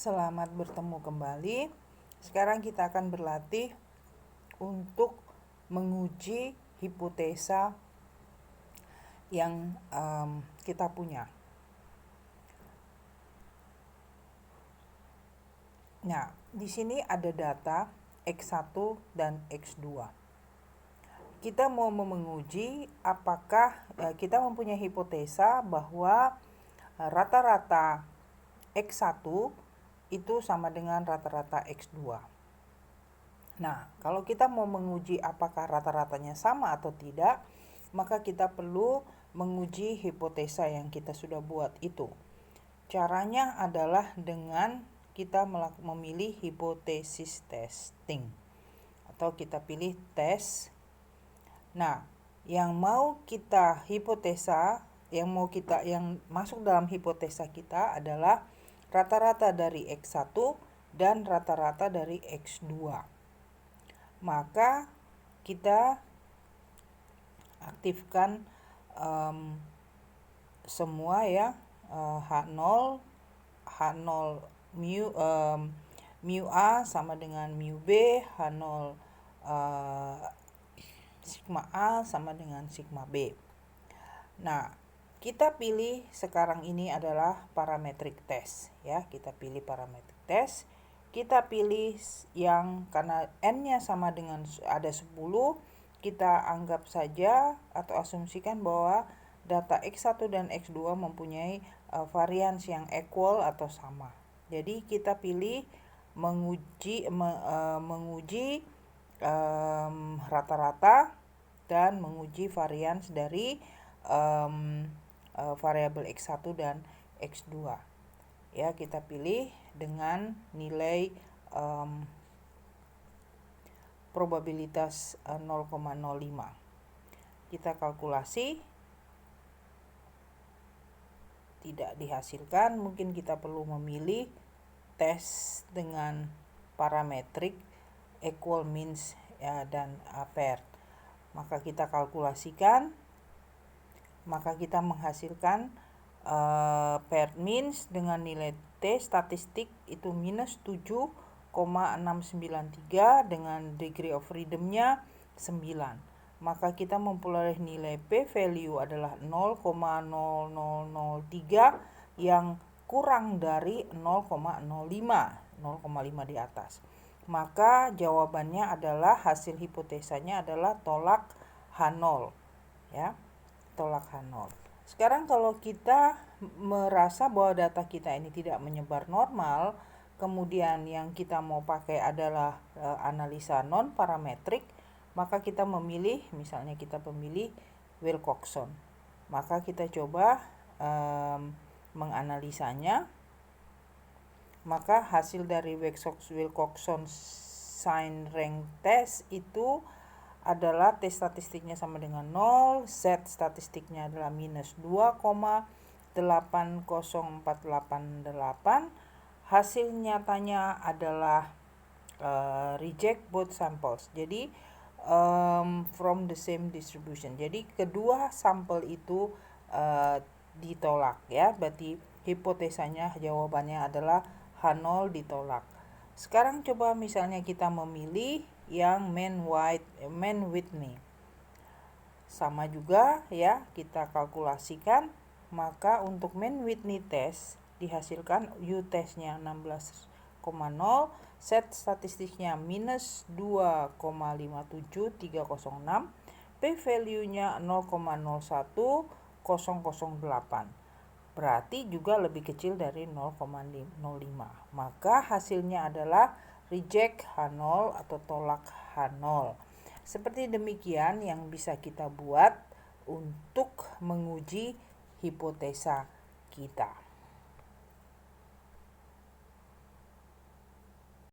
Selamat bertemu kembali. Sekarang kita akan berlatih untuk menguji hipotesa yang kita punya. Nah, di sini ada data X1 dan X2. Kita mau menguji apakah kita mempunyai hipotesa bahwa rata-rata X1 itu sama dengan rata-rata X2. Nah, kalau kita mau menguji apakah rata-ratanya sama atau tidak, maka kita perlu menguji hipotesa yang kita sudah buat itu. Caranya adalah dengan kita memilih hipotesis testing atau kita pilih tes. Nah, yang mau kita hipotesa, yang masuk dalam hipotesa kita adalah rata-rata dari X1 dan rata-rata dari X2. Maka kita aktifkan semua ya, H0 mu A sama dengan mu B, H0 sigma A sama dengan sigma B. Nah, kita pilih sekarang ini adalah parametric test ya. Kita pilih parametric test. Kita pilih yang karena n-nya sama dengan ada 10, kita anggap saja atau asumsikan bahwa data X1 dan X2 mempunyai varians yang equal atau sama. Jadi kita pilih menguji rata-rata dan menguji varians dari variabel X1 dan X2. Ya, kita pilih dengan nilai probabilitas 0,05. Kita kalkulasi, tidak dihasilkan. Mungkin kita perlu memilih tes dengan parametrik equal means ya, dan paired. Maka kita kalkulasikan, maka kita menghasilkan paired means dengan nilai T statistik itu minus 7,693 dengan degree of freedom-nya 9. Maka kita memperoleh nilai P value adalah 0,0003 yang kurang dari 0,05 di atas. Maka jawabannya adalah, hasil hipotesanya adalah tolak H0 ya, tolak H0. Sekarang kalau kita merasa bahwa data kita ini tidak menyebar normal, kemudian yang kita mau pakai adalah analisa non parametrik, maka kita memilih, misalnya kita memilih Wilcoxon. Maka kita coba menganalisanya. Maka hasil dari Wilcoxon sign rank test itu adalah T statistiknya sama dengan 0, Z statistiknya adalah minus 2,80488. Hasil nyatanya adalah reject both samples. Jadi from the same distribution. Jadi kedua sampel itu ditolak ya. Berarti hipotesanya, jawabannya adalah H0 ditolak. Sekarang coba misalnya kita memilih yang Mann-Whitney. Sama juga ya, kita kalkulasikan. Maka untuk Mann-Whitney test dihasilkan U testnya 16,0, set statistiknya minus 2,57306, P value-nya 0,01008. Berarti juga lebih kecil dari 0,05. Maka hasilnya adalah reject H0 atau tolak H0. Seperti demikian yang bisa kita buat untuk menguji hipotesa kita.